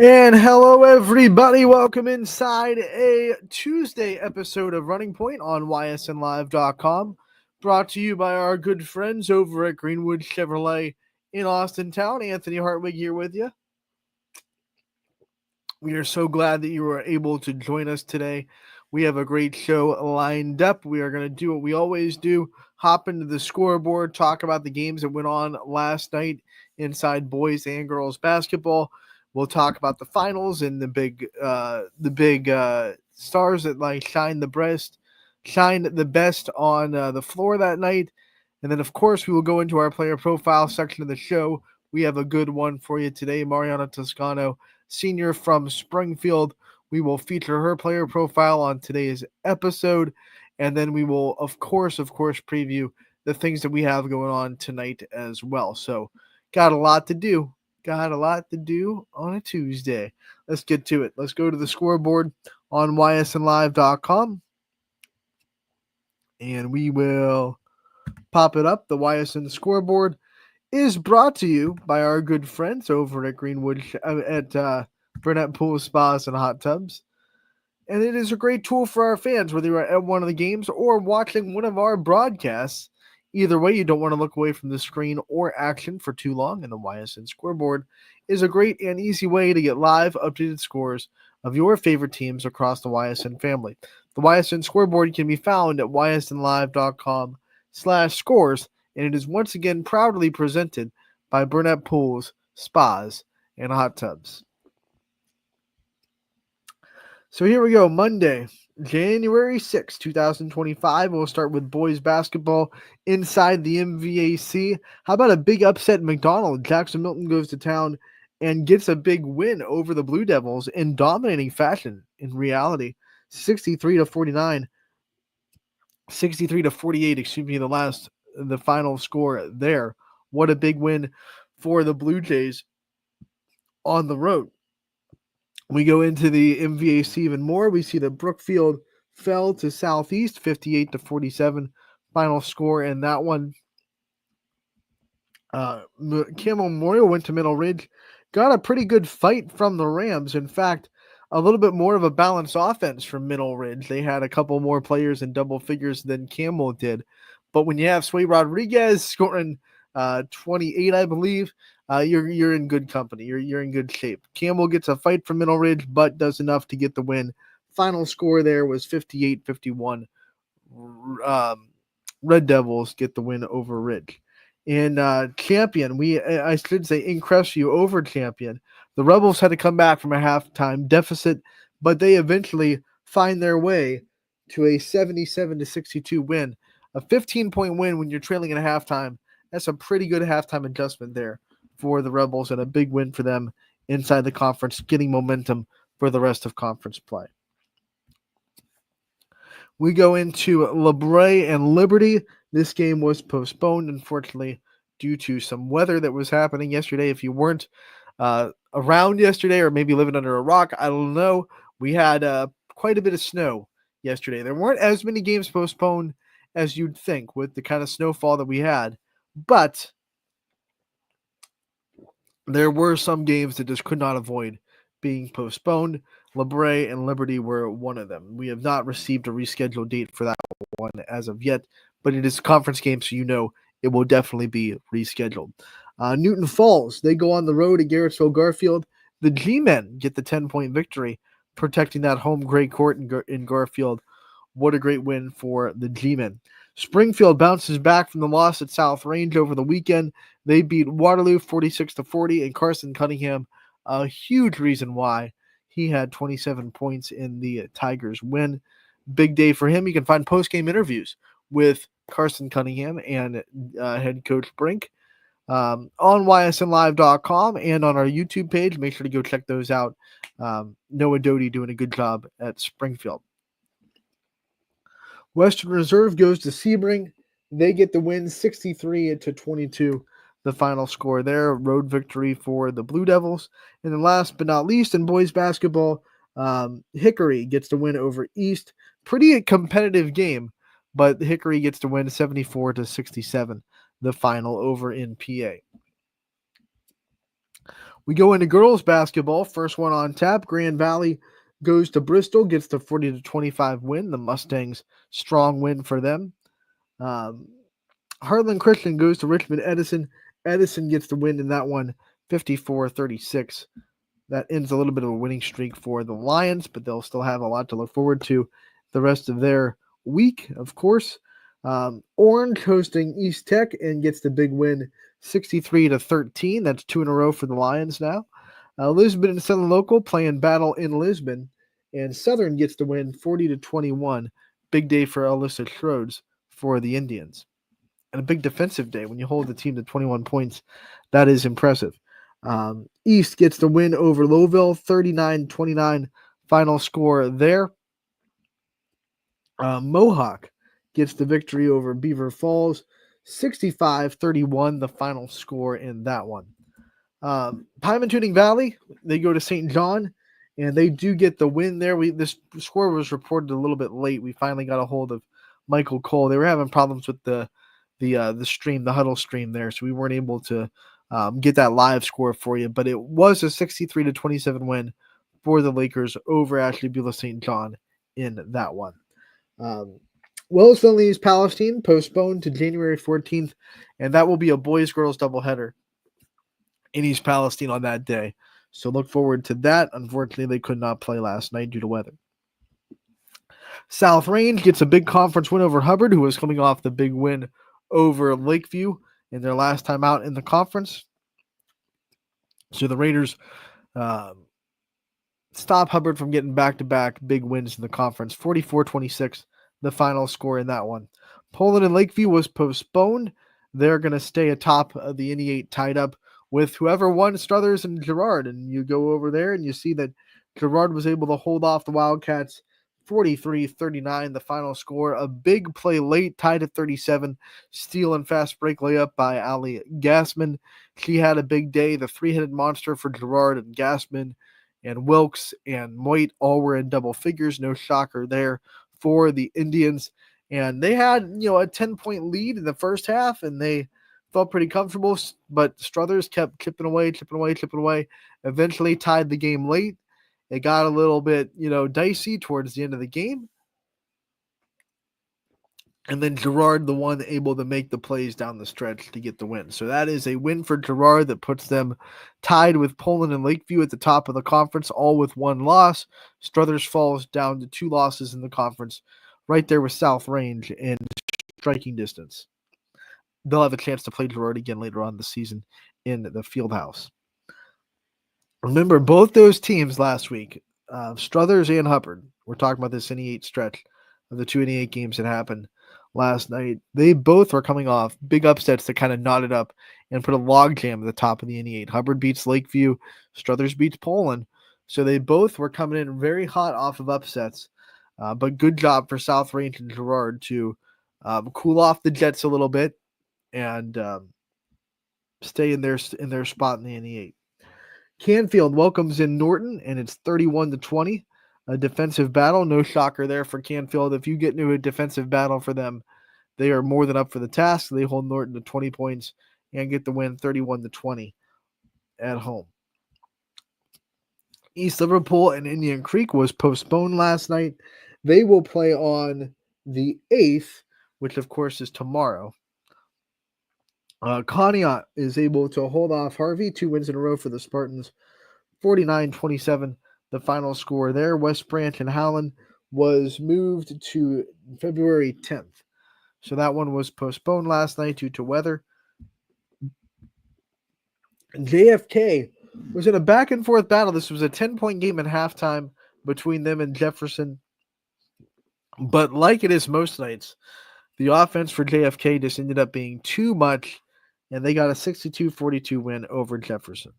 And hello, everybody. Welcome inside a Tuesday episode of Running Point on ysnlive.com. Brought to you by our good friends over at Greenwood Chevrolet in Austin Town. Anthony Hartwig here with you. We are so glad that you were able to join us today. We have a great show lined up. We are going to do what we always do, hop into the scoreboard, talk about the games that went on last night inside boys and girls basketball. We'll talk about the finals and the big stars that shined the best on the floor that night. And then, of course, we will go into our player profile section of the show. We have a good one for you today. Mariana Toscano, senior from Springfield. We will feature her player profile on today's episode. And then we will, of course, preview the things that we have going on tonight as well. So, got a lot to do. Got a lot to do on a Tuesday. Let's get to it. Let's go to the scoreboard on ysnlive.com. And we will pop it up. The YSN scoreboard is brought to you by our good friends over at Greenwood at Burnett Pool Spas and Hot Tubs. And it is a great tool for our fans, whether you're at one of the games or watching one of our broadcasts. Either way, you don't want to look away from the screen or action for too long, and the YSN scoreboard is a great and easy way to get live, updated scores of your favorite teams across the YSN family. The YSN scoreboard can be found at ysnlive.com/scores, and it is once again proudly presented by Burnett Pools, Spas, and Hot Tubs. So here we go, Monday, January 6, 2025. We'll start with boys basketball inside the MVAC. How about a big upset in McDonald? Jackson Milton goes to town and gets a big win over the Blue Devils in dominating fashion in reality. 63-49. 63-48, the final score there. What a big win for the Blue Jays on the road. We go into the MVAC even more. We see that Brookfield fell to Southeast 58-47 final score in that one. Campbell Memorial went to Middle Ridge, got a pretty good fight from the Rams. In fact, a little bit more of a balanced offense from Middle Ridge. They had a couple more players in double figures than Campbell did. But when you have Sway Rodriguez scoring 28, I believe, you're in good company. You're in good shape. Campbell gets a fight from Middle Ridge, but does enough to get the win. Final score there was 58-51. Red Devils get the win over Ridge. In Champion, I should say in Crestview over Champion, the Rebels had to come back from a halftime deficit, but they eventually find their way to a 77-62 win. A 15-point win when you're trailing at halftime. That's a pretty good halftime adjustment there for the Rebels and a big win for them inside the conference, getting momentum for the rest of conference play. We go into LeBray and Liberty. This game was postponed, unfortunately, due to some weather that was happening yesterday. If you weren't around yesterday or maybe living under a rock, I don't know. We had quite a bit of snow yesterday. There weren't as many games postponed as you'd think with the kind of snowfall that we had, but there were some games that just could not avoid being postponed. LeBray and Liberty were one of them. We have not received a rescheduled date for that one as of yet, but it is a conference game, so you know it will definitely be rescheduled. Newton Falls, they go on the road at Garrettsville Garfield. The G-Men get the 10-point victory, protecting that home gray court in Garfield. What a great win for the G-Men. Springfield bounces back from the loss at South Range over the weekend. They beat Waterloo 46-40, and Carson Cunningham, a huge reason why he had 27 points in the Tigers win. Big day for him. You can find post-game interviews with Carson Cunningham and head coach Brink on ysnlive.com and on our YouTube page. Make sure to go check those out. Noah Doty doing a good job at Springfield. Western Reserve goes to Sebring. They get the win 63-22. The final score there, road victory for the Blue Devils. And then last but not least, in boys basketball, Hickory gets the win over East. Pretty competitive game, but Hickory gets to win 74-67, the final over in PA. We go into girls basketball. First one on tap. Grand Valley goes to Bristol, gets the 40-25 win. The Mustangs, strong win for them. Heartland Christian goes to Richmond Edison. Edison gets the win in that one, 54-36. That ends a little bit of a winning streak for the Lions, but they'll still have a lot to look forward to the rest of their week, of course. Orange hosting East Tech and gets the big win, 63-13. That's 2 in a row for the Lions now. Lisbon and Southern Local playing battle in Lisbon, and Southern gets the win, 40-21. Big day for Alyssa Schroeds for the Indians. And a big defensive day when you hold the team to 21 points. That is impressive. East gets the win over Lowville, 39-29 final score there. Mohawk gets the victory over Beaver Falls, 65-31 the final score in that one. Pymatuning Valley, they go to St. John, and they do get the win there. This score was reported a little bit late. We finally got a hold of Michael Cole. They were having problems with the stream, the huddle stream there, so we weren't able to get that live score for you. But it was a 63-27 win for the Lakers over Ashley Beulah St. John in that one. Wellsville East Palestine postponed to January 14th, and that will be a boys-girls doubleheader in East Palestine on that day. So look forward to that. Unfortunately, they could not play last night due to weather. South Range gets a big conference win over Hubbard, who was coming off the big win over Lakeview in their last time out in the conference. So the Raiders stop Hubbard from getting back-to-back big wins in the conference. 44-26, the final score in that one. Poland and Lakeview was postponed. They're going to stay atop of the NE8 tied up with whoever won, Struthers and Girard. And you go over there and you see that Girard was able to hold off the Wildcats 43-39, the final score. A big play late, tied at 37. Steal and fast break layup by Ali Gassman. She had a big day. The three-headed monster for Girard and Gassman and Wilkes and Moit all were in double figures. No shocker there for the Indians. And they had, a 10-point lead in the first half, and they felt pretty comfortable. But Struthers kept chipping away. Eventually tied the game late. It got a little bit, dicey towards the end of the game. And then Girard, the one able to make the plays down the stretch to get the win. So that is a win for Girard that puts them tied with Poland and Lakeview at the top of the conference, all with one loss. Struthers falls down to 2 losses in the conference, right there with South Range in striking distance. They'll have a chance to play Girard again later on the season in the Fieldhouse. Remember, both those teams last week, Struthers and Hubbard, we're talking about this NE8 stretch of the 2 NE8 games that happened last night. They both were coming off big upsets that kind of knotted up and put a logjam at the top of the NE8. Hubbard beats Lakeview, Struthers beats Poland. So they both were coming in very hot off of upsets. But good job for South Range and Girard to cool off the Jets a little bit and stay in their spot in the NE8. Canfield welcomes in Norton, and it's 31-20. A defensive battle. No shocker there for Canfield. If you get into a defensive battle for them, they are more than up for the task. They hold Norton to 20 points and get the win 31-20 at home. East Liverpool and Indian Creek was postponed last night. They will play on the 8th, which of course is tomorrow. Conneaut is able to hold off Harvey. 2 wins in a row for the Spartans. 49-27, the final score there. West Branch and Howland was moved to February 10th. So that one was postponed last night due to weather. JFK was in a back-and-forth battle. This was a 10-point game at halftime between them and Jefferson. But like it is most nights, the offense for JFK just ended up being too much, and they got a 62-42 win over Jefferson.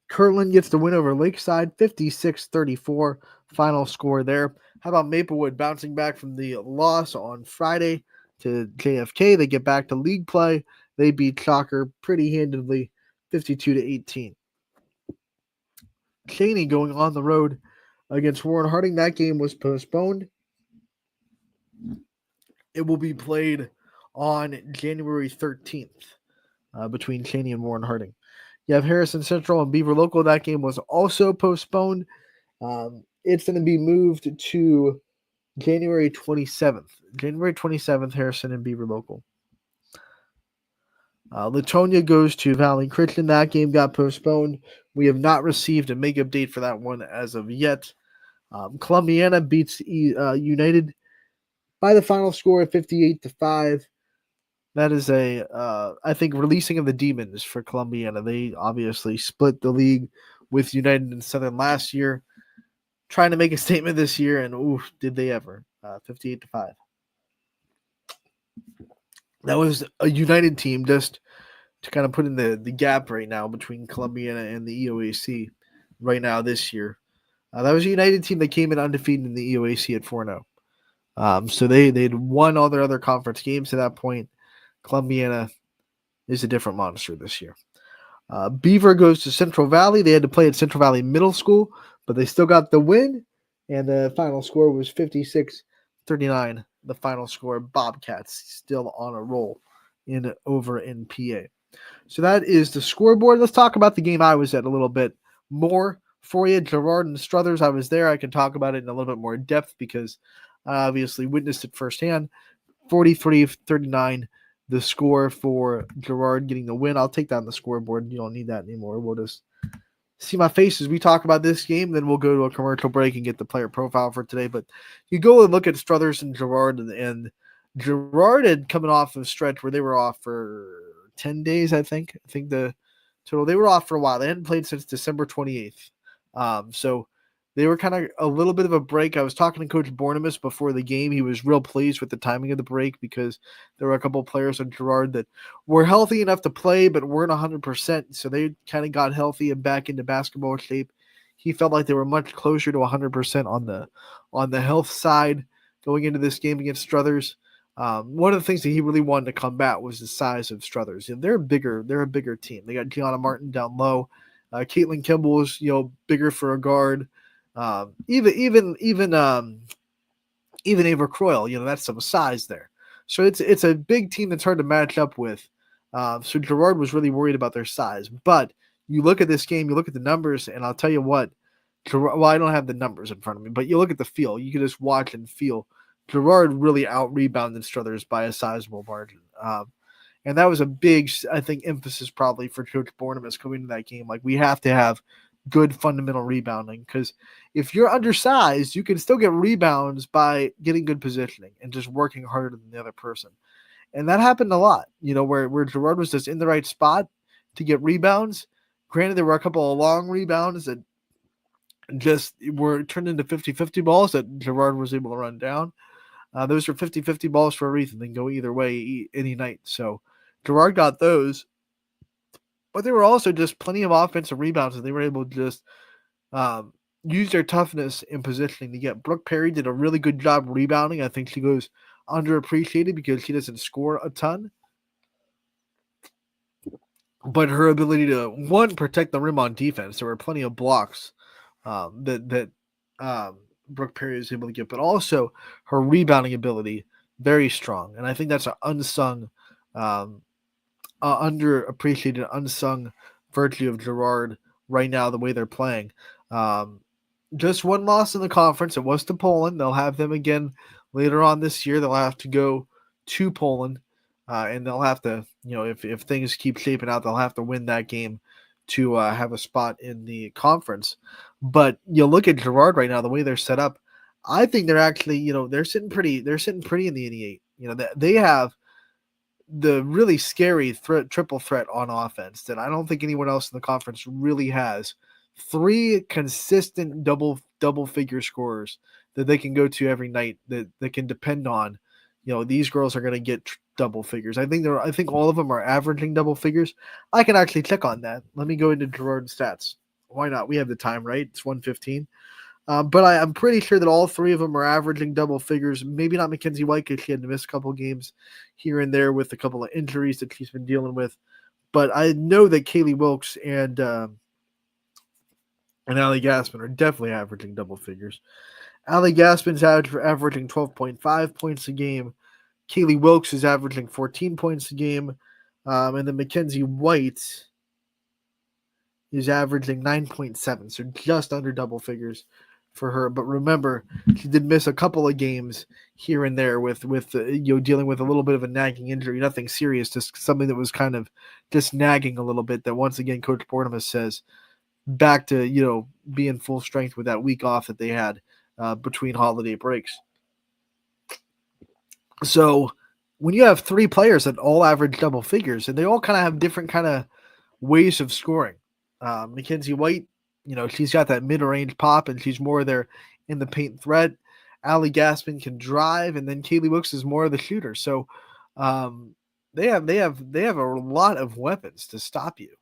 Kirtland gets the win over Lakeside, 56-34, final score there. How about Maplewood bouncing back from the loss on Friday to JFK? They get back to league play. They beat Shocker pretty handedly, 52-18. Cheney going on the road against Warren Harding. That game was postponed. It will be played on January 13th. between Cheney and Warren Harding. You have Harrison Central and Beaver Local. That game was also postponed. It's going to be moved to January 27th. January 27th, Harrison and Beaver Local. Latonia goes to Valley Christian. That game got postponed. We have not received a make-up date for that one as of yet. Columbiana beats United by the final score of 58-5. That is I think, releasing of the demons for Columbiana. They obviously split the league with United and Southern last year, trying to make a statement this year, and oof, did they ever. 58-5. That was a United team, just to kind of put in the gap right now between Columbiana and the EOAC right now this year. That was a United team that came in undefeated in the EOAC at 4-0. So they'd won all their other conference games to that point. Columbiana is a different monster this year. Beaver goes to Central Valley. They had to play at Central Valley Middle School, but they still got the win, and the final score was 56-39. The final score. Bobcats still on a roll over in PA. So that is the scoreboard. Let's talk about the game I was at a little bit more for you. Girard and Struthers, I was there. I can talk about it in a little bit more depth because I obviously witnessed it firsthand. 43-39, the score for Girard getting the win. I'll take that on the scoreboard. You don't need that anymore. We'll just see my face as we talk about this game. Then we'll go to a commercial break and get the player profile for today. But you go and look at Struthers and Girard, and Girard had coming off of a stretch where they were off for 10 days, I think. I think the total, they were off for a while. They hadn't played since December 28th. So they were kind of a little bit of a break. I was talking to Coach Bornemus before the game. He was real pleased with the timing of the break because there were a couple of players on Girard that were healthy enough to play but weren't 100%. So they kind of got healthy and back into basketball shape. He felt like they were much closer to 100% on the health side going into this game against Struthers. One of the things that he really wanted to combat was the size of Struthers. They're a bigger team. They got Gianna Martin down low. Caitlin Kimball is bigger for a guard. Even Ava Croyle, that's some size there. So it's a big team that's hard to match up with. So Girard was really worried about their size. But you look at this game, you look at the numbers, and I'll tell you what. I don't have the numbers in front of me, but you look at the feel. You can just watch and feel. Girard really out-rebounded Struthers by a sizable margin. And that was a big, I think, emphasis probably for Coach Bornemus coming into that game. Like, we have to have good fundamental rebounding because if you're undersized, you can still get rebounds by getting good positioning and just working harder than the other person. And that happened a lot, where Girard was just in the right spot to get rebounds. Granted, there were a couple of long rebounds that just were turned into 50-50 balls that Girard was able to run down. Those are 50-50 balls for a reason. They can go either way any night. So Girard got those. But there were also just plenty of offensive rebounds, and they were able to just use their toughness in positioning to get. Brooke Perry did a really good job rebounding. I think she goes underappreciated because she doesn't score a ton. But her ability to, one, protect the rim on defense. There were plenty of blocks that Brooke Perry was able to get, but also her rebounding ability, very strong. And I think that's an unsung, underappreciated, unsung virtue of Girard right now, the way they're playing. Just one loss in the conference. It was to Poland. They'll have them again later on this year. They'll have to go to Poland, and they'll have to, if things keep shaping out, they'll have to win that game to have a spot in the conference. But you look at Girard right now, the way they're set up, I think they're actually, they're sitting pretty in the 88. They have the really scary triple threat on offense that I don't think anyone else in the conference really has. 3 consistent double figure scorers that they can go to every night that they can depend on. These girls are going to get double figures. I think all of them are averaging double figures. I can actually check on that. Let me go into Girard's stats. Why not? We have the time, right? It's 1:15. But I'm pretty sure that all 3 of them are averaging double figures. Maybe not Mackenzie White because she had to miss a couple of games here and there with a couple of injuries that she's been dealing with. But I know that Kaylee Wilkes and Allie Gaspin are definitely averaging double figures. Allie Gaspin's averaging 12.5 points a game. Kaylee Wilkes is averaging 14 points a game. And then Mackenzie White is averaging 9.7, so just under double figures for her. But remember, she did miss a couple of games here and there with dealing with a little bit of a nagging injury, nothing serious, just something that was kind of just nagging a little bit. That once again, Coach Bornemus says back to being full strength with that week off that they had between holiday breaks. So when you have three players that all average double figures, and they all kind of have different kind of ways of scoring. Mackenzie White, she's got that mid-range pop, and she's more there in the paint threat. Allie Gaspin can drive, and then Kaylee Wilkes is more of the shooter. So they have a lot of weapons to stop you,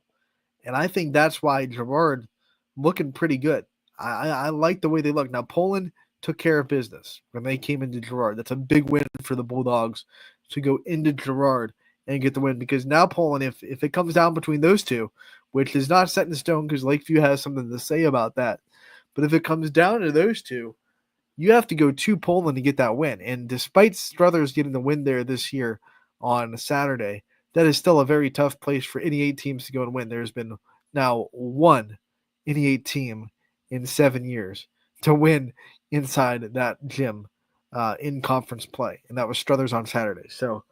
and I think that's why Girard looking pretty good. I like the way they look. Now Poland took care of business when they came into Girard. That's a big win for the Bulldogs to go into Girard and get the win, because now Poland, if it comes down between those two, which is not set in stone because Lakeview has something to say about that, but if it comes down to those two, you have to go to Poland to get that win. And despite Struthers getting the win there this year on Saturday, that is still a very tough place for any 8 teams to go and win. There's been now one any 8 team in 7 years to win inside that gym in conference play, and that was Struthers on Saturday. So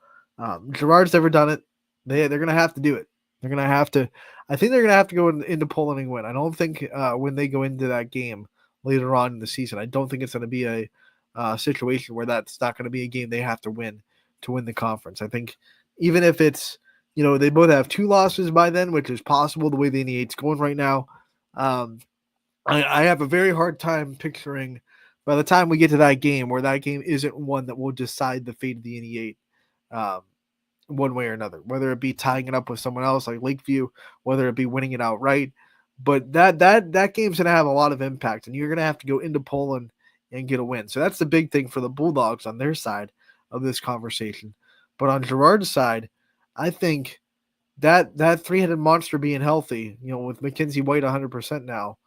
Girard's never done it. They're going to have to do it. They're going to have to. I think they're going to have to go into Poland and win. I don't think when they go into that game later on in the season, I don't think it's going to be a situation where that's not going to be a game they have to win the conference. I think even if it's, they both have 2 losses by then, which is possible the way the NE8's going right now. I have a very hard time picturing by the time we get to that game where that game isn't one that will decide the fate of the NE8 one way or another, whether it be tying it up with someone else like Lakeview, whether it be winning it outright. But that game's going to have a lot of impact, and you're going to have to go into Poland and get a win. So that's the big thing for the Bulldogs on their side of this conversation. But on Girard's side, I think that 3-headed monster being healthy, with Mackenzie White 100% now,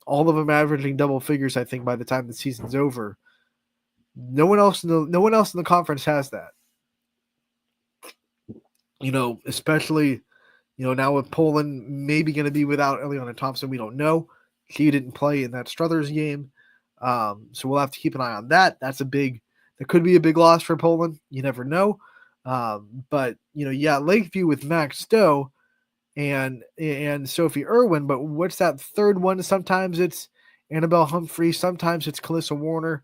all of them averaging double figures, I think, by the time the season's over. No one else in the conference has that. Especially, now with Poland maybe going to be without Eliana Thompson, we don't know. She didn't play in that Struthers game, so we'll have to keep an eye on that. That could be a big loss for Poland. You never know. But Lakeview with Max Stowe and Sophie Irwin, but what's that third one? Sometimes it's Annabelle Humphrey, sometimes it's Calissa Warner.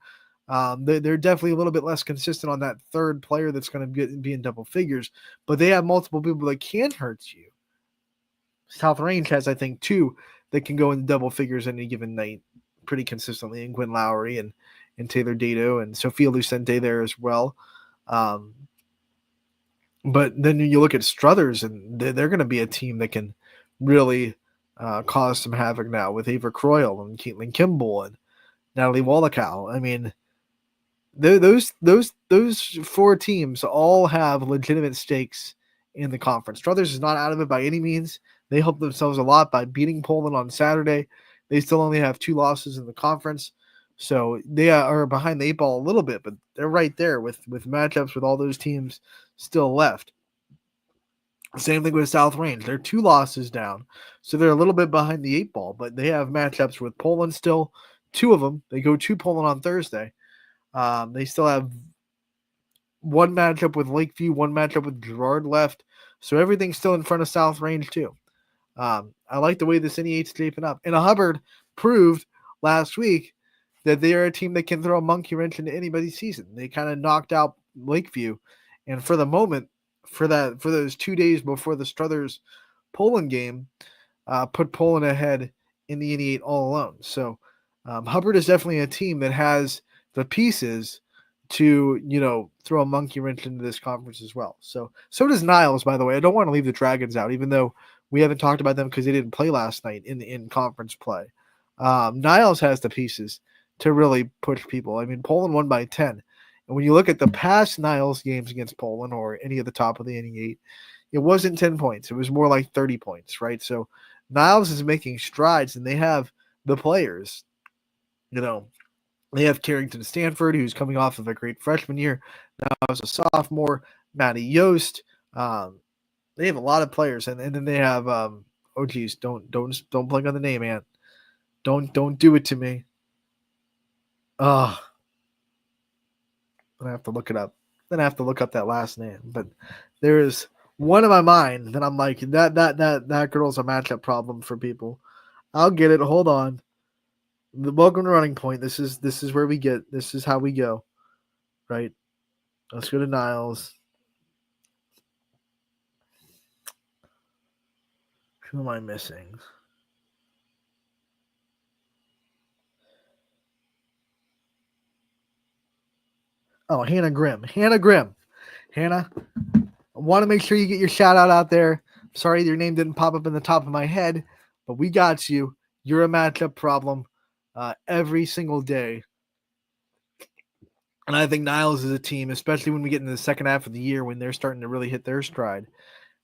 They're definitely a little bit less consistent on that third player that's going to be in double figures, but they have multiple people that can hurt you. South Range has, I think, 2 that can go in double figures any given night pretty consistently, and Gwen Lowry and Taylor Dado and Sophia Lucente there as well. But then you look at Struthers, and they're going to be a team that can really cause some havoc now with Ava Croyle and Caitlin Kimball and Natalie Wallachau. I mean, those 4 teams all have legitimate stakes in the conference. Struthers is not out of it by any means. They helped themselves a lot by beating Poland on Saturday. They still only have 2 losses in the conference, so they are behind the 8 ball a little bit, but they're right there with matchups with all those teams still left. Same thing with South Range. They're 2 losses down, so they're a little bit behind the 8 ball, but they have matchups with Poland still, 2 of them. They go to Poland on Thursday. They still have 1 matchup with Lakeview, 1 matchup with Girard left, so everything's still in front of South Range too. I like the way this NE8's shaping up. And Hubbard proved last week that they are a team that can throw a monkey wrench into anybody's season. They kind of knocked out Lakeview, and for the moment, for those 2 days before the Struthers Poland game, put Poland ahead in the NE8 all alone. So Hubbard is definitely a team that has the pieces to throw a monkey wrench into this conference as well. So does Niles, by the way. I don't want to leave the Dragons out, even though we haven't talked about them because they didn't play last night in conference play. Niles has the pieces to really push people. I mean, Poland won by 10. And when you look at the past Niles games against Poland or any of the top of the NE8, it wasn't 10 points. It was more like 30 points, right? So Niles is making strides, and they have the players. They have Carrington Stanford, who's coming off of a great freshman year. Now as a sophomore, Maddie Yost. They have a lot of players, and then they have oh geez, don't blank on the name, man. Don't do it to me. Oh, I have to look it up. Then I have to look up that last name. But there is one in my mind that I'm like that girl's a matchup problem for people. I'll get it. Hold on. Welcome to Running Point. This is where we get. This is how we go. Right. Let's go to Niles. Who am I missing? Oh, Hannah Grimm. Hannah, I want to make sure you get your shout out there. Sorry your name didn't pop up in the top of my head, but we got you. You're a matchup problem every single day. And I think Niles is a team, especially when we get into the second half of the year when they're starting to really hit their stride.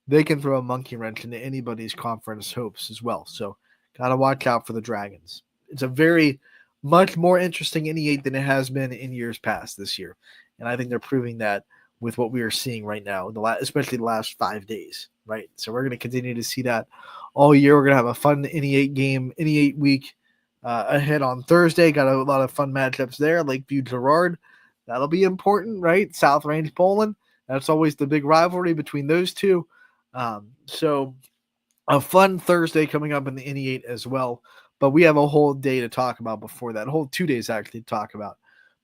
They can throw a monkey wrench into anybody's conference hopes as well. So got to watch out for the Dragons. It's a very much more interesting NE8 than it has been in years past this year. And I think they're proving that with what we are seeing right now, especially the last 5 days, right? So we're going to continue to see that all year. We're going to have a fun NE8 game, NE8 week ahead on Thursday. Got a lot of fun matchups there. Lakeview Girard, that'll be important, right? South Range Poland, that's always the big rivalry between those two. So a fun Thursday coming up in the NE8 as well. But we have a whole day to talk about before that, a whole 2 days actually to talk about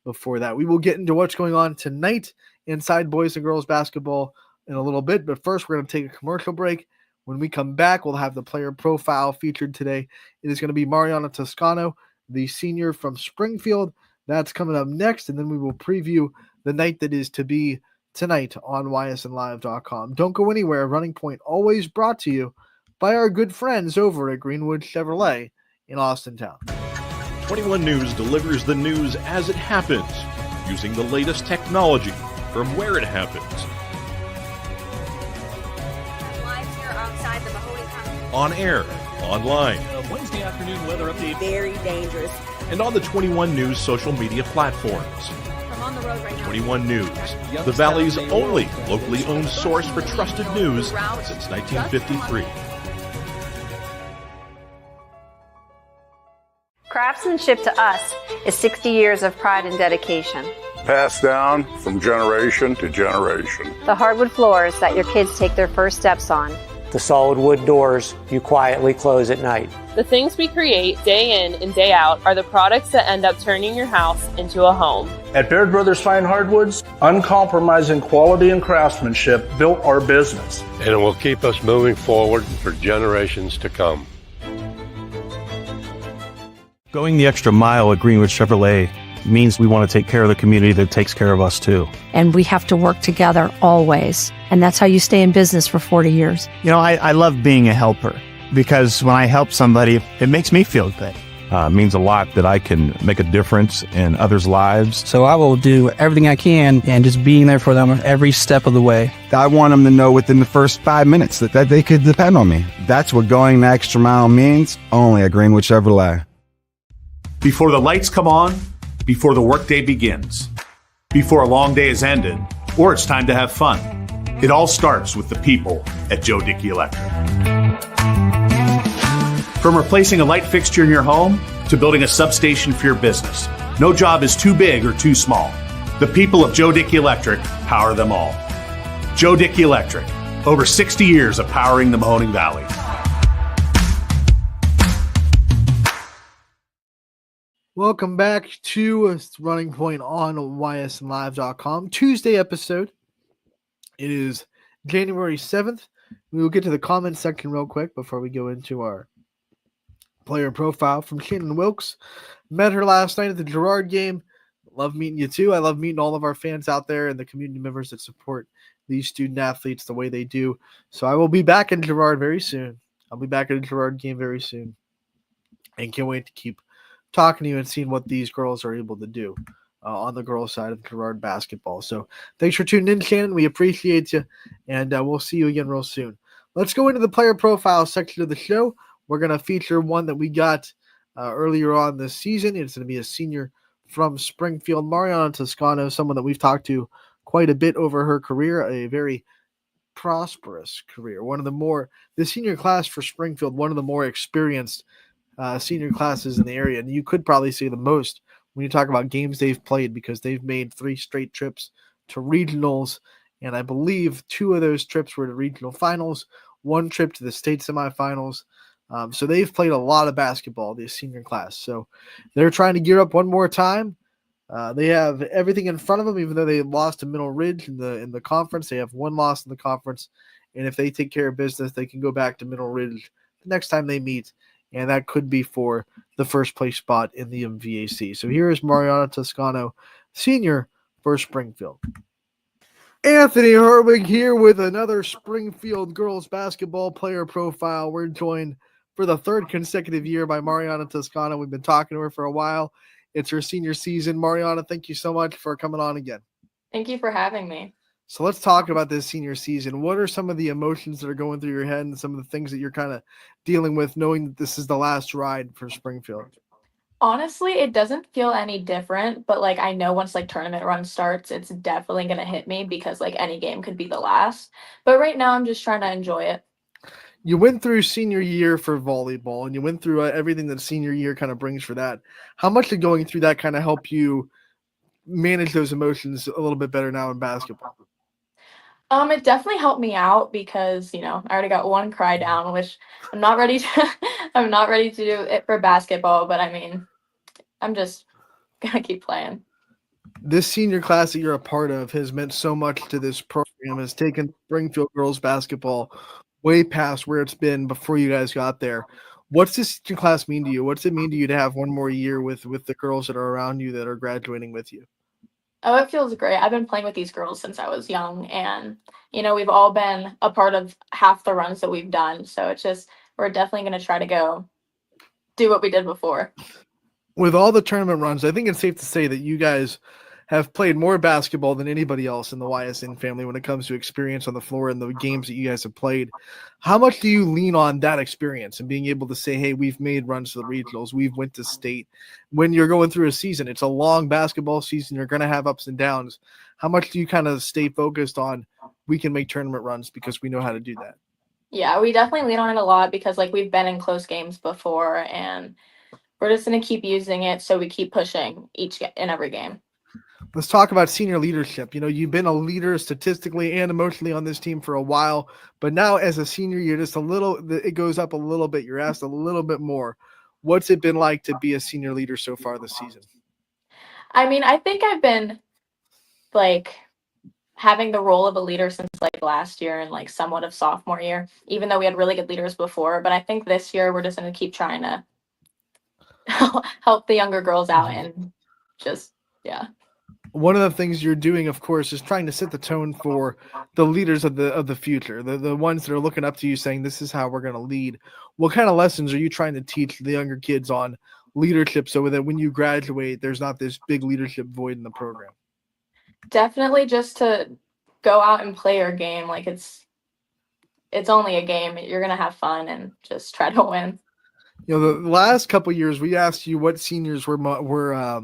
before that. We will get into what's going on tonight inside boys and girls basketball in a little bit. But first, we're going to take a commercial break. When we come back, we'll have the player profile featured today. It is going to be Mariana Toscano, the senior from Springfield. That's coming up next. And then we will preview the night that is to be tonight on ysnlive.com. Don't go anywhere. Running Point always brought to you by our good friends over at Greenwood Chevrolet in Austintown. 21 News delivers the news as it happens, using the latest technology from where it happens. Live here outside the Mahoney County. On air, online, Wednesday afternoon weather update. Very dangerous. and on the 21 News social media platforms. I'm on the road right now. 21 News, the Valley's only locally owned source for trusted news since 1953. Craftsmanship to us is 60 years of pride and dedication. Passed down from generation to generation. The hardwood floors that your kids take their first steps on. The solid wood doors you quietly close at night. The things we create day in and day out are the products that end up turning your house into a home. At Baird Brothers Fine Hardwoods, uncompromising quality and craftsmanship built our business. And it will keep us moving forward for generations to come. Going the extra mile at Greenwood Chevrolet means we want to take care of the community that takes care of us too. And we have to work together always. And that's how you stay in business for 40 years. You know, I love being a helper because when I help somebody, it makes me feel good. It means a lot that I can make a difference in others' lives. So I will do everything I can and just being there for them every step of the way. I want them to know within the first 5 minutes that they could depend on me. That's what going the extra mile means, only at Greenwood Chevrolet. Before the lights come on, before the workday begins, before a long day is ended, or it's time to have fun. It all starts with the people at Joe Dickey Electric. From replacing a light fixture in your home to building a substation for your business, no job is too big or too small. The people of Joe Dickey Electric power them all. Joe Dickey Electric, over 60 years of powering the Mahoning Valley. Welcome back to Running Point on ysnlive.com. Tuesday episode. It is January 7th. We will get to the comments section real quick before we go into our player profile from Shannon Wilkes. Met her last night at the Girard game. Love meeting you too. I love meeting all of our fans out there and the community members that support these student athletes the way they do. So I will be back in Girard very soon. I'll be back at a Girard game very soon. And can't wait to keep talking to you and seeing what these girls are able to do on the girls' side of Girard basketball. So thanks for tuning in, Shannon. We appreciate you, and we'll see you again real soon. Let's go into the player profile section of the show. We're going to feature one that we got earlier on this season. It's going to be a senior from Springfield, Mariana Toscano, someone that we've talked to quite a bit over her career, a very prosperous career. The senior class for Springfield, one of the more experienced senior classes in the area. And you could probably say the most when you talk about games they've played, because they've made 3 straight trips to regionals. And I believe 2 of those trips were to regional finals, 1 trip to the state semifinals. So they've played a lot of basketball, this senior class. So they're trying to gear up one more time. They have everything in front of them, even though they lost to Middle Ridge in the conference. They have 1 loss in the conference. And if they take care of business, they can go back to Middle Ridge the next time they meet. And that could be for the first place spot in the MVAC. So here is Mariana Toscano, senior for Springfield. Anthony Herwig here with another Springfield girls basketball player profile. We're joined for the 3rd consecutive year by Mariana Toscano. We've been talking to her for a while. It's her senior season. Mariana, thank you so much for coming on again. Thank you for having me. So let's talk about this senior season. What are some of the emotions that are going through your head and some of the things that you're kind of dealing with knowing that this is the last ride for Springfield? Honestly, it doesn't feel any different, but like I know once like tournament run starts, it's definitely going to hit me because like any game could be the last. But right now I'm just trying to enjoy it. You went through senior year for volleyball and you went through everything that senior year kind of brings for that. How much did going through that kind of help you manage those emotions a little bit better now in basketball? It definitely helped me out because, I already got 1 cry down, which I'm not ready to I'm not ready to do it for basketball, but I mean, I'm just gonna keep playing. This senior class that you're a part of has meant so much to this program, has taken Springfield girls basketball way past where it's been before you guys got there. What's this senior class mean to you? What's it mean to you to have 1 more year with the girls that are around you that are graduating with you? Oh, it feels great. I've been playing with these girls since I was young, and we've all been a part of half the runs that we've done. So it's just we're definitely going to try to go do what we did before. With all the tournament runs, I think it's safe to say that you guys have played more basketball than anybody else in the Ysn family when it comes to experience on the floor and the games that you guys have played. How much do you lean on that experience and being able to say, hey, we've made runs to the regionals, we've went to state? When you're going through a season, it's a long basketball season, you're going to have ups and downs. How much do you kind of stay focused on we can make tournament runs because we know how to do that? Yeah, we definitely lean on it a lot because like we've been in close games before, and we're just going to keep using it so we keep pushing in every game. Let's talk about senior leadership. You've been a leader statistically and emotionally on this team for a while, but now as a senior, you're just it goes up a little bit. You're asked a little bit more. What's it been like to be a senior leader so far this season? I mean, I think I've been like having the role of a leader since like last year and like somewhat of sophomore year, even though we had really good leaders before. But I think this year we're just going to keep trying to help the younger girls out and just, yeah. One of the things you're doing, of course, is trying to set the tone for the leaders of the future, the ones that are looking up to you saying, this is how we're going to lead. What kind of lessons are you trying to teach the younger kids on leadership so that when you graduate, there's not this big leadership void in the program? Definitely just to go out and play your game. Like it's only a game. You're going to have fun and just try to win. The last couple of years, we asked you what seniors were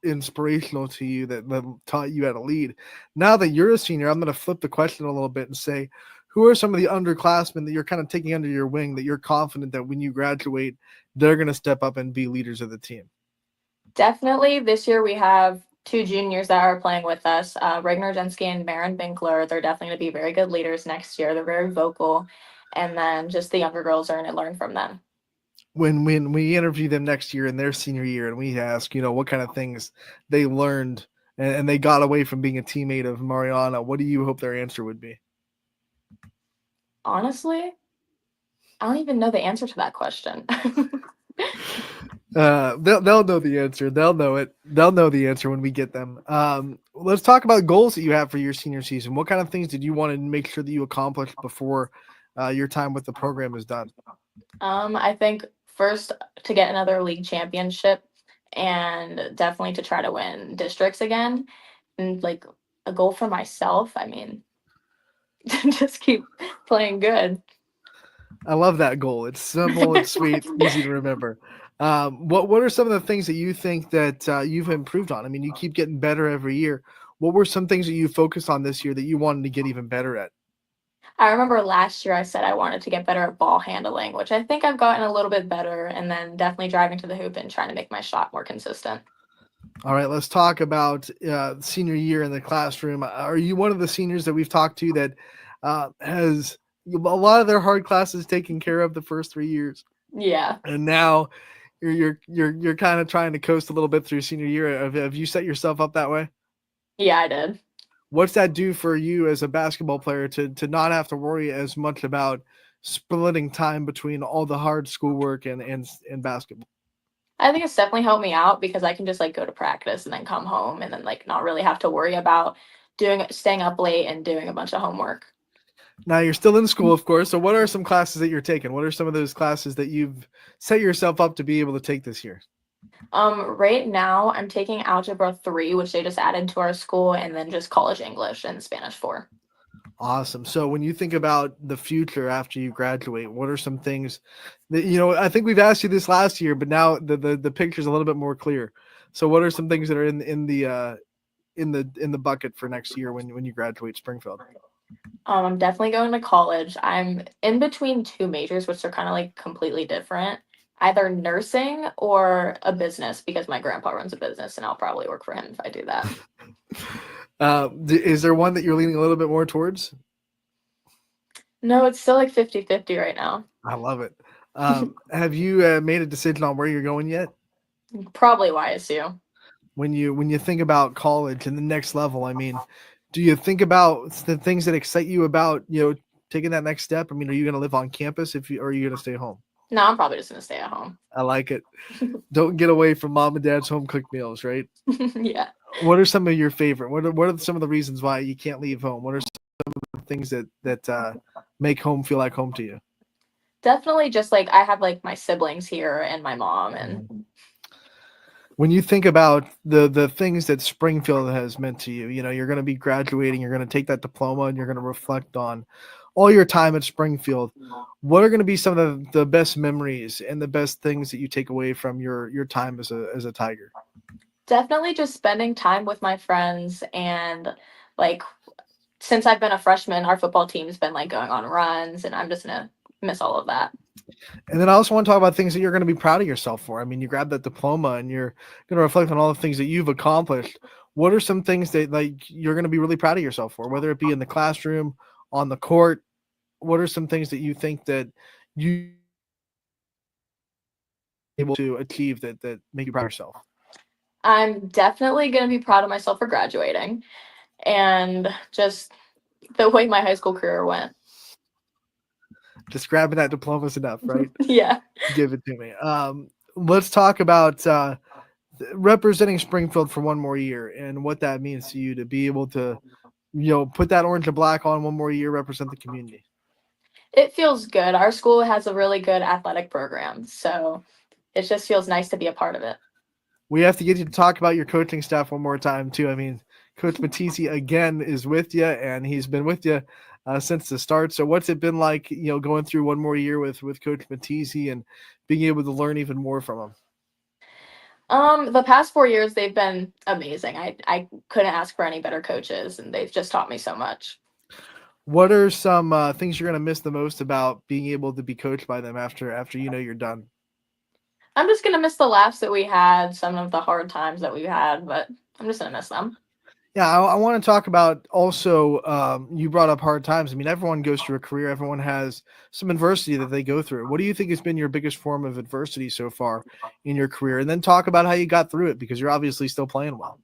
inspirational to you that taught you how to lead. Now that you're a senior, I'm going to flip the question a little bit and say, who are some of the underclassmen that you're kind of taking under your wing that you're confident that when you graduate, they're going to step up and be leaders of the team? Definitely. This year we have 2 juniors that are playing with us, Regner Jensky and Maren Binkler. They're definitely going to be very good leaders next year. They're very vocal. And then just the younger girls are going to learn from them. When we interview them next year in their senior year and we ask, what kind of things they learned and they got away from being a teammate of Mariana, what do you hope their answer would be? Honestly, I don't even know the answer to that question. They'll know the answer. They'll know it. They'll know the answer when we get them. Let's talk about goals that you have for your senior season. What kind of things did you want to make sure that you accomplished before your time with the program is done? I think first to get another league championship and definitely to try to win districts again. And like a goal for myself, I mean, just keep playing good. I love that goal. It's simple, it's sweet, easy to remember. What are some of the things that you think that you've improved on? I mean, you keep getting better every year. What were some things that you focused on this year that you wanted to get even better at? I remember last year I said I wanted to get better at ball handling, which I think I've gotten a little bit better, and then definitely driving to the hoop and trying to make my shot more consistent. All right, let's talk about senior year in the classroom. Are you one of the seniors that we've talked to that has a lot of their hard classes taken care of the first 3 years, Yeah. and now you're kind of trying to coast a little bit through senior year? Have you set yourself up that way? Yeah, I did. What's that do for you as a basketball player to not have to worry as much about splitting time between all the hard schoolwork and basketball? I think it's definitely helped me out because I can just like go to practice and then come home and then like not really have to worry about staying up late and doing a bunch of homework. Now you're still in school, of course. So what are some classes that you're taking? What are some of those classes that you've set yourself up to be able to take this year? Right now I'm taking Algebra 3, which they just added to our school, and then just College English and Spanish 4. Awesome. So when you think about the future after you graduate, what are some things that, I think we've asked you this last year, but now the picture's a little bit more clear. So what are some things that are in the bucket for next year when you graduate Springfield? I'm definitely going to college. I'm in between two majors, which are kind of like completely different. Either nursing or a business, because my grandpa runs a business and I'll probably work for him if I do that. Is there one that you're leaning a little bit more towards? No, it's still like 50-50 right now. I love it. Have you made a decision on where you're going yet? Probably YSU. When you think about college and the next level, I mean, do you think about the things that excite you about, taking that next step? I mean, are you going to live on campus or are you going to stay home? No, I'm probably just going to stay at home. I like it. Don't get away from mom and dad's home cooked meals, right? Yeah. What are some of your favorite? What are some of the reasons why you can't leave home? What are some of the things that make home feel like home to you? Definitely just like I have like my siblings here and my mom. And when you think about the things that Springfield has meant to you, you're going to be graduating, you're going to take that diploma, and you're going to reflect on all your time at Springfield. What are going to be some of the best memories and the best things that you take away from your time as a Tiger? Definitely just spending time with my friends, and like since I've been a freshman, our football team's been like going on runs, and I'm just going to miss all of that. And then I also want to talk about things that you're going to be proud of yourself for. I mean, you grabbed that diploma and you're going to reflect on all the things that you've accomplished. What are some things that like you're going to be really proud of yourself for, whether it be in the classroom, on the court? What are some things that you think that you able to achieve that make you proud of yourself? I'm definitely going to be proud of myself for graduating and just the way my high school career went. Just grabbing that diploma is enough, right? Yeah. Give it to me. Let's talk about representing Springfield for one more year and what that means to you to be able to, put that orange and black on one more year, represent the community. It feels good. Our school has a really good athletic program, so it just feels nice to be a part of it. We have to get you to talk about your coaching staff one more time too. I mean, Coach Matisse again is with you, and he's been with you since the start. So what's it been like, going through one more year with Coach Matisse and being able to learn even more from him? The past 4 years, they've been amazing. I couldn't ask for any better coaches, and they've just taught me so much. What are some things you're going to miss the most about being able to be coached by them after you're done? I'm just going to miss the laughs that we had, some of the hard times that we've had, but I'm just going to miss them. Yeah, I want to talk about also, you brought up hard times. I mean, everyone goes through a career. Everyone has some adversity that they go through. What do you think has been your biggest form of adversity so far in your career? And then talk about how you got through it, because you're obviously still playing well.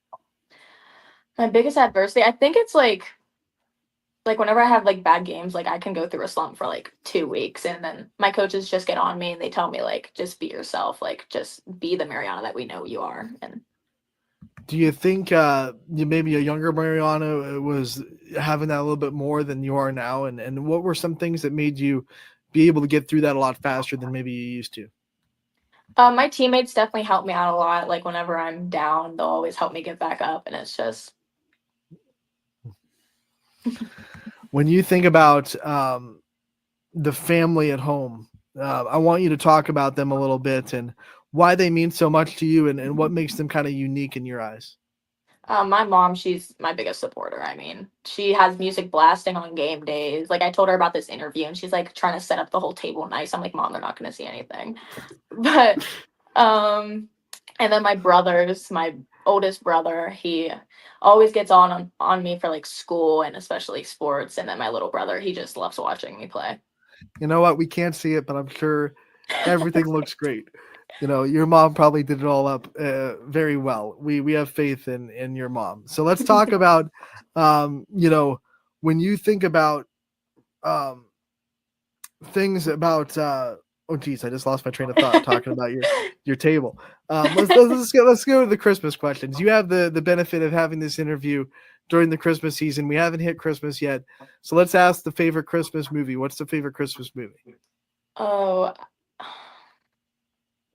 My biggest adversity, I think it's like whenever I have like bad games, like I can go through a slump for like 2 weeks, and then my coaches just get on me and they tell me like, just be yourself, like just be the Mariana that we know you are. And do you think maybe a younger Mariana was having that a little bit more than you are now? And what were some things that made you be able to get through that a lot faster than maybe you used to? My teammates definitely help me out a lot. Like whenever I'm down, they'll always help me get back up, and it's just. When you think about the family at home, I want you to talk about them a little bit and why they mean so much to you and what makes them kind of unique in your eyes. My mom, she's my biggest supporter. I mean, she has music blasting on game days. Like, I told her about this interview and she's like trying to set up the whole table nice. I'm like, Mom, they're not going to see anything. But, and then my brothers, my oldest brother, he always gets on me for like school and especially sports. And then my little brother, he just loves watching me play. You know what? We can't see it, but I'm sure everything looks great. You know, your mom probably did it all up very well. We have faith in your mom. So let's talk about, you know, when you think about things about. Oh geez, I just lost my train of thought talking about your table. Let's go to the Christmas questions. You have the benefit of having this interview during the Christmas season. We haven't hit Christmas yet, so let's ask the favorite Christmas movie. What's the favorite Christmas movie? Oh,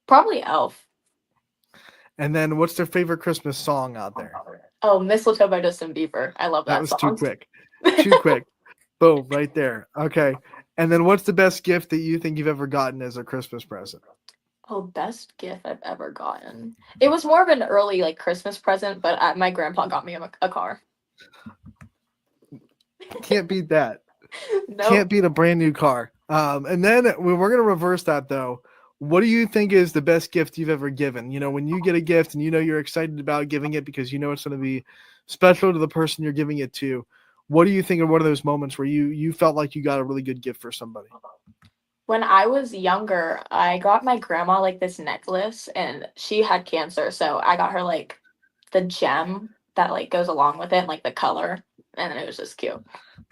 probably Elf. And then what's their favorite Christmas song out there? Oh, Mistletoe by Justin Bieber. I love that was song. Too quick. Too quick. Boom, right there. Okay. And then what's the best gift that you think you've ever gotten as a Christmas present? Oh, best gift I've ever gotten. It was more of an early like Christmas present, but my grandpa got me a car. Can't beat that. Nope. Can't beat a brand new car. And then we're going to reverse that though. What do you think is the best gift you've ever given? You know, when you get a gift and you know you're excited about giving it because you know it's going to be special to the person you're giving it to. What do you think of one of those moments where you felt like you got a really good gift for somebody? When I was younger, I got my grandma like this necklace and she had cancer. So I got her like the gem that like goes along with it, like the color. And then it was just cute.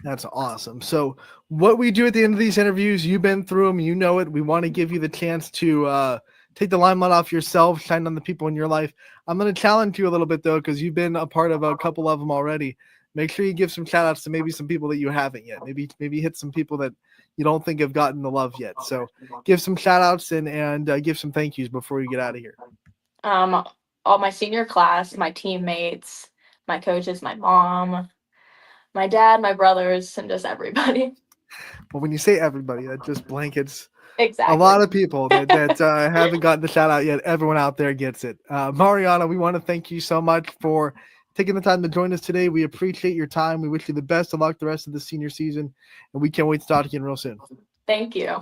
That's awesome. So what we do at the end of these interviews, you've been through them, you know it. We want to give you the chance to take the limelight off yourself, shine on the people in your life. I'm going to challenge you a little bit though, because you've been a part of a couple of them already. Make sure you give some shout outs to maybe some people that you haven't yet. Maybe hit some people that you don't think have gotten the love yet. So give some shout outs and give some thank yous before you get out of here. All my senior class, my teammates, my coaches, my mom, my dad, my brothers, and just everybody. Well, when you say everybody, that just blankets exactly a lot of people that haven't gotten the shout out yet. Everyone out there gets it. Mariana, we want to thank you so much for taking the time to join us today. We appreciate your time. We wish you the best of luck the rest of the senior season, and we can't wait to talk again real soon. Thank you.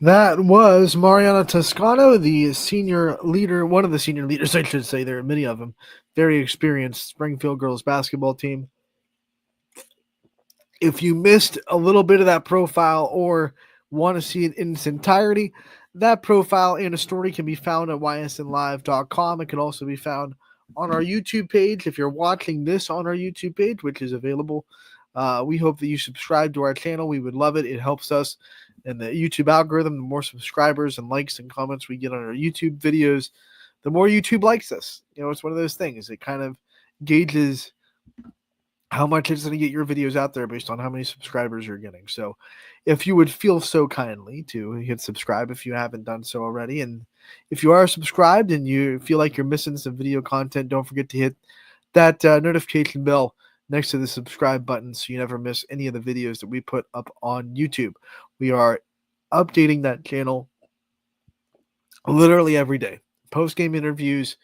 That was Mariana Toscano, the senior leader, one of the senior leaders, I should say. There are many of them. Very experienced Springfield girls basketball team. If you missed a little bit of that profile or want to see it in its entirety, that profile and a story can be found at ysnlive.com. It can also be found on our YouTube page. If you're watching this on our YouTube page, which is available, we hope that you subscribe to our channel. We would love it. It helps us in the YouTube algorithm. The more subscribers and likes and comments we get on our YouTube videos, the more YouTube likes us. You know, it's one of those things. It kind of gauges how much it's going to get your videos out there based on how many subscribers you're getting. So if you would feel so kindly to hit subscribe if you haven't done so already. And if you are subscribed and you feel like you're missing some video content, don't forget to hit that notification bell next to the subscribe button so you never miss any of the videos that we put up on YouTube. We are updating that channel literally every day. Post-game interviews,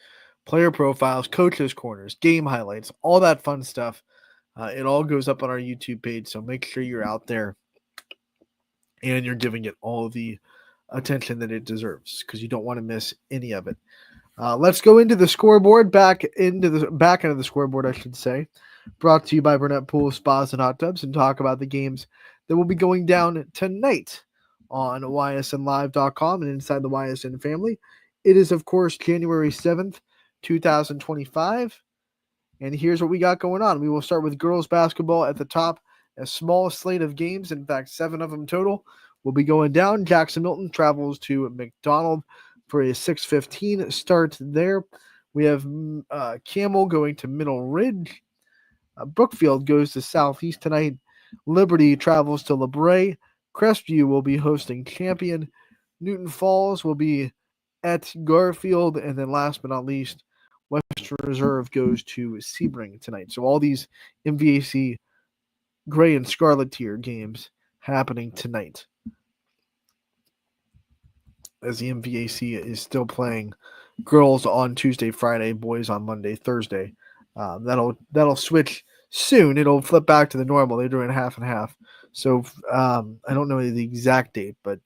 player profiles, coaches' corners, game highlights, all that fun stuff. It all goes up on our YouTube page, so make sure you're out there and you're giving it all the attention that it deserves because you don't want to miss any of it. Let's go into the scoreboard, back end of the scoreboard, I should say, brought to you by Burnett Pool, Spas, and Hot Tubs, and talk about the games that will be going down tonight on ysnlive.com and inside the YSN family. It is, of course, January 7th, 2025. And here's what we got going on. We will start with girls basketball at the top. A small slate of games, in fact, 7 of them total, will be going down. Jackson Milton travels to McDonald for a 6:15 start there. We have Camel going to Middle Ridge. Brookfield goes to Southeast tonight. Liberty travels to LeBray. Crestview will be hosting Champion. Newton Falls will be at Garfield, and then last but not least, Western Reserve goes to Sebring tonight. So all these MVAC Gray and Scarlet tier games happening tonight, as the MVAC is still playing girls on Tuesday, Friday, boys on Monday, Thursday. That'll switch soon. It'll flip back to the normal. They're doing half and half. So I don't know the exact date, but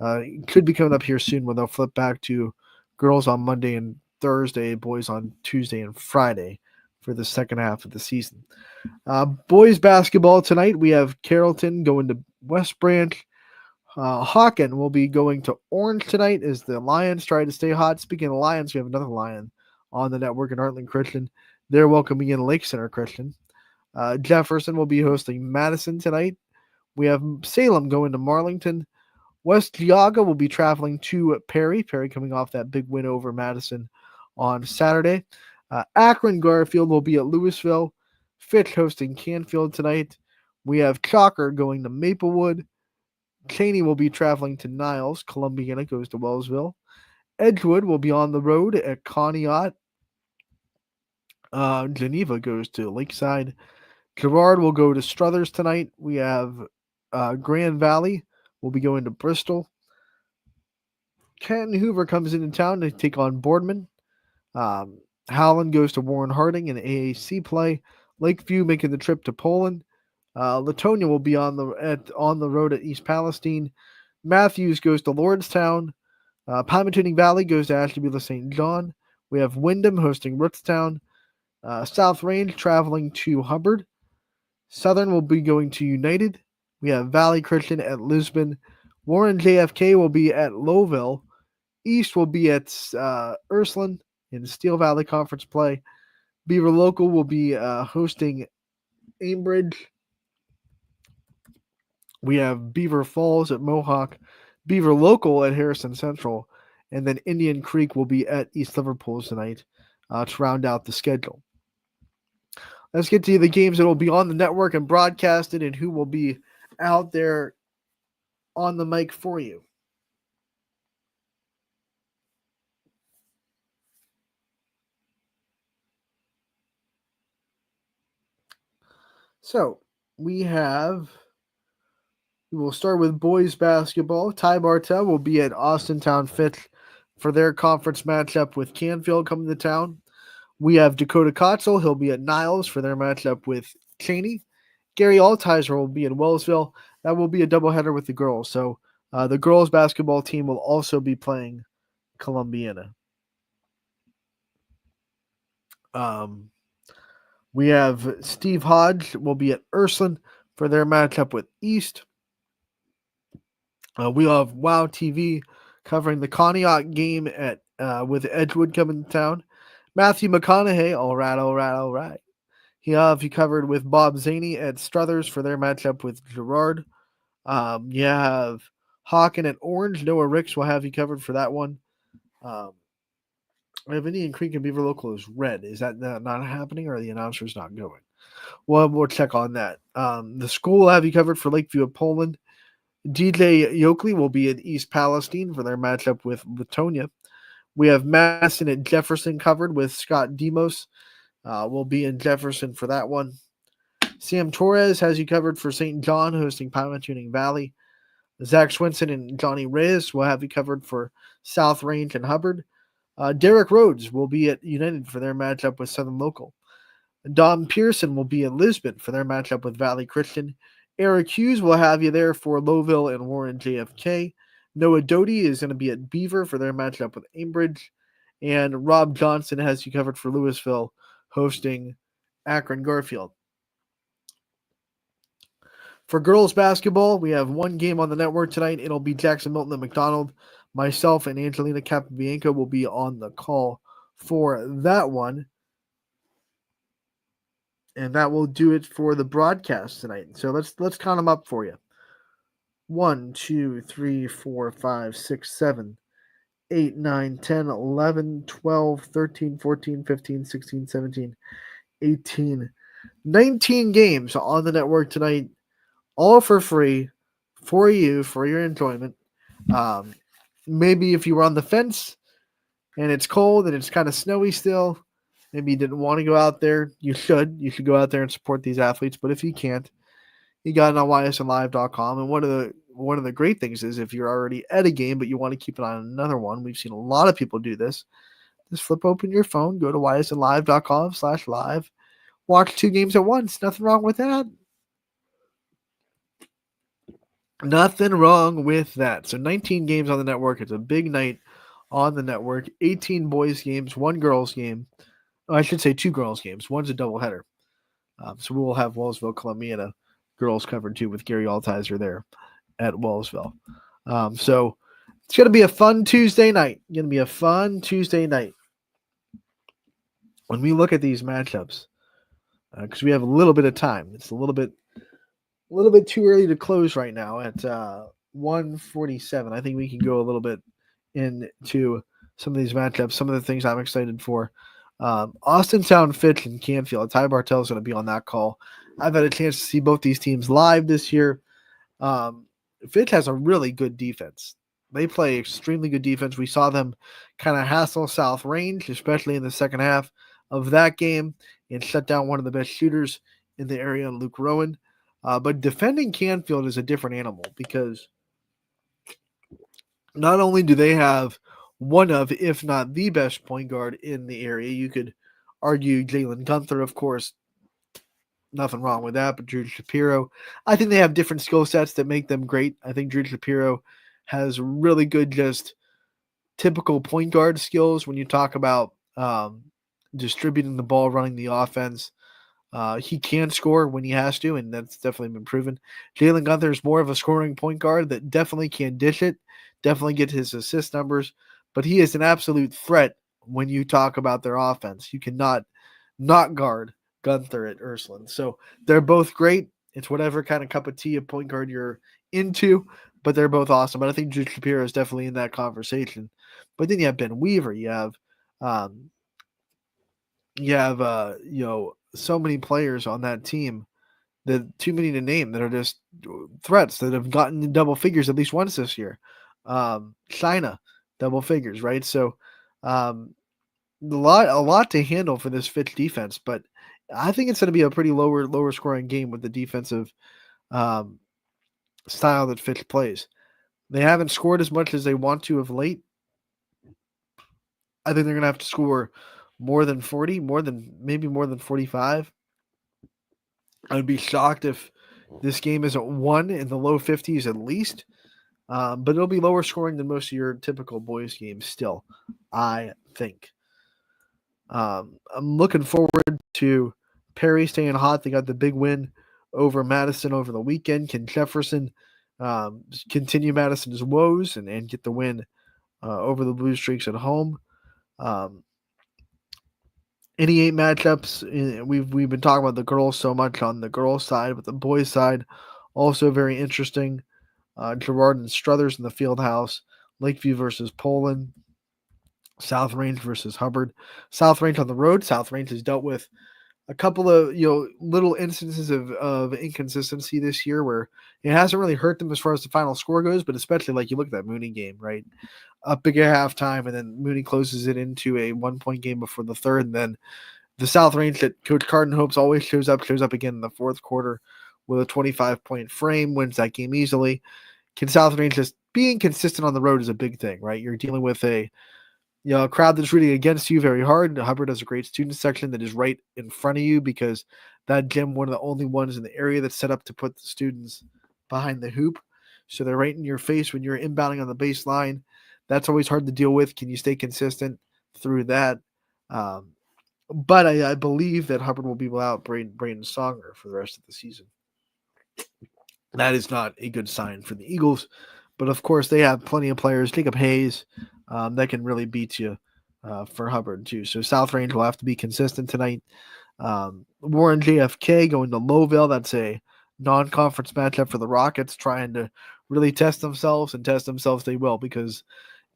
it could be coming up here soon when they'll flip back to girls on Monday and Thursday, boys on Tuesday and Friday for the second half of the season. Boys basketball tonight, we have Carrollton going to West Branch. Hawken will be going to Orange tonight as the Lions try to stay hot. Speaking of Lions, we have another Lion on the network in Heartland Christian. They're welcoming in Lake Center Christian. Jefferson will be hosting Madison tonight. We have Salem going to Marlington. West Geauga will be traveling to Perry. Perry coming off that big win over Madison on Saturday. Akron Garfield will be at Louisville. Fitch hosting Canfield tonight. We have Chalker going to Maplewood. Cheney will be traveling to Niles. Columbiana goes to Wellsville. Edgewood will be on the road at Conneaut. Geneva goes to Lakeside. Girard will go to Struthers tonight. We have Grand Valley will be going to Bristol. Canton Hoover comes into town to take on Boardman. Howland goes to Warren Harding in AAC play. Lakeview making the trip to Poland. Latonia will be on the road at East Palestine. Matthews goes to Lordstown. Pymatuning Valley goes to Ashtabula St. John. We have Wyndham hosting Rootstown. South Range traveling to Hubbard. Southern will be going to United. We have Valley Christian at Lisbon. Warren JFK will be at Lowville. East will be at Ursuline in Steel Valley Conference play. Beaver Local will be hosting Ambridge. We have Beaver Falls at Mohawk. Beaver Local at Harrison Central. And then Indian Creek will be at East Liverpool tonight to round out the schedule. Let's get to the games that will be on the network and broadcasted and who will be out there on the mic for you. So we will start with boys basketball. Ty Bartel will be at Austintown Fitch for their conference matchup with Canfield coming to town. We have Dakota Kotzel. He'll be at Niles for their matchup with Cheney. Gary Altizer will be in Wellsville. That will be a doubleheader with the girls. So the girls basketball team will also be playing Columbiana. We have Steve Hodge will be at Ursuline for their matchup with East. We'll have WOW TV covering the Conneaut game at with Edgewood coming to town. Matthew McConaughey, all right. He'll have you covered with Bob Zaney at Struthers for their matchup with Girard. You have Hawken at Orange. Noah Ricks will have you covered for that one. We have Indian Creek and Beaver Local is red. Is that not happening, or are the announcers not going? Well, we'll check on that. The school will have you covered for Lakeview of Poland. DJ Yoakley will be at East Palestine for their matchup with Latonia. We have Madison at Jefferson covered with Scott Demos. Will be in Jefferson for that one. Sam Torres has you covered for St. John hosting Pymatuning Valley. Zach Swinson and Johnny Reyes will have you covered for South Range and Hubbard. Derek Rhodes will be at United for their matchup with Southern Local. Dom Pearson will be in Lisbon for their matchup with Valley Christian. Eric Hughes will have you there for Lowville and Warren JFK. Noah Doty is going to be at Beaver for their matchup with Ambridge. And Rob Johnson has you covered for Louisville hosting Akron Garfield. For girls basketball, we have one game on the network tonight. It'll be Jackson Milton and McDonald. Myself and Angelina Capabianco will be on the call for that one. And that will do it for the broadcast tonight. So let's count them up for you. 1, 2, 3, 4, 5, 6, 7, 8, 9, 10, 11, 12, 13, 14, 15, 16, 17, 18, 19 games on the network tonight, all for free, for you, for your enjoyment. maybe if you were on the fence and it's cold and it's kind of snowy still, maybe you didn't want to go out there, you should. You should go out there and support these athletes. But if you can't, you got it on ysnlive.com. And one of the great things is if you're already at a game but you want to keep an eye on another one, we've seen a lot of people do this. Just flip open your phone, go to ysnlive.com/live, watch 2 games at once. Nothing wrong with that. Nothing wrong with that. So 19 games on the network. It's a big night on the network. 18 boys games, 1 girls game. Oh, I should say 2 girls games. One's a doubleheader. So we will have Wellsville, Columbiana girls covered too with Gary Altizer there at Wellsville. So it's going to be a fun Tuesday night. When we look at these matchups, because we have a little bit of time. It's a little bit too early to close right now at 1:47. I think we can go a little bit into some of these matchups, some of the things I'm excited for. Austintown Fitch and Canfield. Ty Bartell is going to be on that call. I've had a chance to see both these teams live this year. Fitch has a really good defense. They play extremely good defense. We saw them kind of hassle South Range, especially in the second half of that game, and shut down one of the best shooters in the area, Luke Rowan. But defending Canfield is a different animal because not only do they have one of, if not the best point guard in the area, you could argue Jalen Gunther, of course. Nothing wrong with that, but Drew Shapiro. I think they have different skill sets that make them great. I think Drew Shapiro has really good, just typical point guard skills when you talk about distributing the ball, running the offense. He can score when he has to, and that's definitely been proven. Jalen Gunther is more of a scoring point guard that definitely can dish it, definitely get his assist numbers, but he is an absolute threat when you talk about their offense. You cannot not guard Gunther at Ursuline. So they're both great. It's whatever kind of cup of tea of point guard you're into, but they're both awesome. But I think Drew Shapiro is definitely in that conversation. But then you have Ben Weaver. You have so many players on that team that too many to name that are just threats that have gotten double figures at least once this year. China, double figures, right? So a lot to handle for this Fitch defense, but I think it's going to be a pretty lower scoring game with the defensive style that Fitch plays. They haven't scored as much as they want to of late. I think they're going to have to score more than 40, maybe more than 45. I would be shocked if this game isn't won in the low 50s at least. But it'll be lower scoring than most of your typical boys games still, I think. I'm looking forward to Perry staying hot. They got the big win over Madison over the weekend. Can Jefferson continue Madison's woes and get the win over the Blue Streaks at home? Any 8 matchups, we've been talking about the girls so much on the girls side, but the boys side also very interesting. Girard and Struthers in the Fieldhouse, Lakeview versus Poland, South Range versus Hubbard. South Range on the road. South Range has dealt with a couple of little instances of inconsistency this year where it hasn't really hurt them as far as the final score goes, but especially like you look at that Mooney game, right? Up big at halftime, and then Mooney closes it into a 1-point game before the third, and then the South Range that Coach Carden hopes always shows up again in the fourth quarter with a 25-point frame, wins that game easily. Can South Range just being consistent on the road is a big thing, right? You're dealing with a crowd that's rooting against you very hard. Hubbard has a great student section that is right in front of you because that gym, one of the only ones in the area that's set up to put the students behind the hoop. So they're right in your face when you're inbounding on the baseline. That's always hard to deal with. Can you stay consistent through that? But I believe that Hubbard will be without Braden Songer for the rest of the season. That is not a good sign for the Eagles. But, of course, they have plenty of players. Jacob Hayes, that can really beat you for Hubbard, too. So South Range will have to be consistent tonight. Warren JFK going to Lowville. That's a non-conference matchup for the Rockets, trying to really test themselves, and test themselves they will, because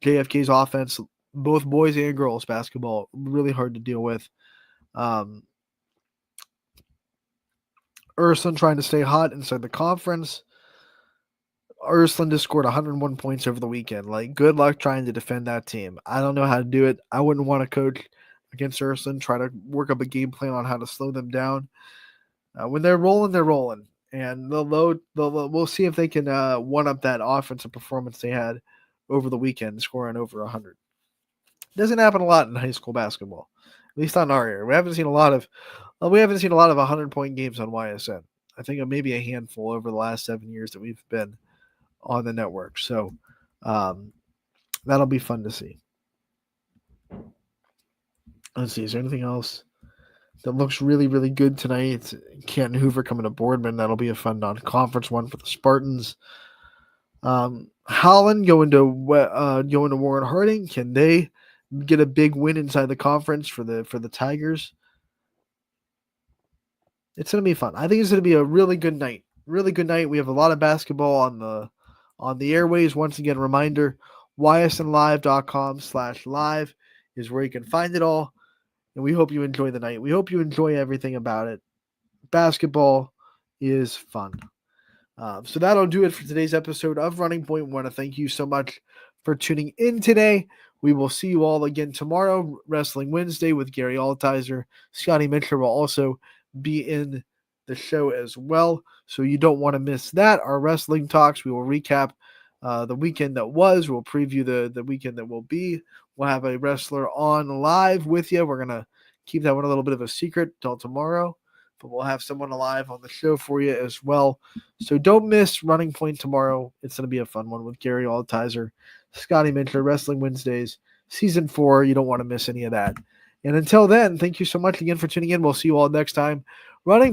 JFK's offense, both boys and girls basketball, really hard to deal with. Ursuline trying to stay hot inside the conference. Ursuline just scored 101 points over the weekend. Like, good luck trying to defend that team. I don't know how to do it. I wouldn't want to coach against Ursuline, try to work up a game plan on how to slow them down. When they're rolling, they're rolling. And we'll see if they can one-up that offensive performance they had over the weekend, scoring over 100. It doesn't happen a lot in high school basketball, at least not in our area. We haven't seen a lot of 100-point games on YSN. I think maybe a handful over the last 7 years that we've been on the network. So that'll be fun to see. Let's see. Is there anything else that looks really, really good tonight? It's Canton Hoover coming to Boardman. That'll be a fun non-conference one for the Spartans. Holland going to Warren Harding. Can they get a big win inside the conference for the Tigers? It's going to be fun. I think it's going to be a really good night. Really good night. We have a lot of basketball on the airways. Once again, reminder, ysnlive.com/live is where you can find it all. And we hope you enjoy the night. We hope you enjoy everything about it. Basketball is fun. So that'll do it for today's episode of Running Point. I want to thank you so much for tuning in today. We will see you all again tomorrow, Wrestling Wednesday with Gary Altizer. Scotty Mitchell will also be in the show as well, so you don't want to miss that. Our wrestling talks, we will recap the weekend that was. We'll preview the weekend that will be. We'll have a wrestler on live with you. We're going to keep that one a little bit of a secret till tomorrow, but we'll have someone alive on the show for you as well. So don't miss Running Point tomorrow. It's going to be a fun one with Gary Altizer, Scotty Mitchell, Wrestling Wednesdays, Season 4. You don't want to miss any of that. And until then, thank you so much again for tuning in. We'll see you all next time. Running